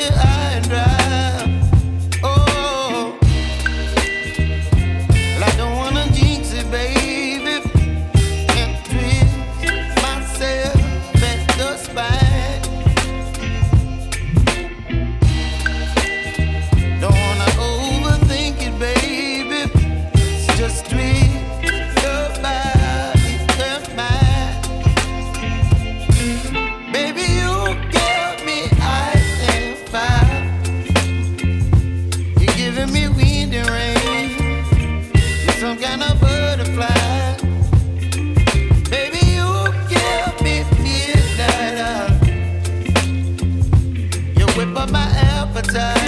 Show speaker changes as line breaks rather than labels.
high and dry. Oh, well, I don't wanna jinx it, baby, and twist myself at the spine. Don't wanna overthink it, baby. It's just twist your body and mine. Baby, you give me ice and fire. You're giving me wind and rain. You're some kind of butterfly. Baby, you give me midnight. You whip up my appetite.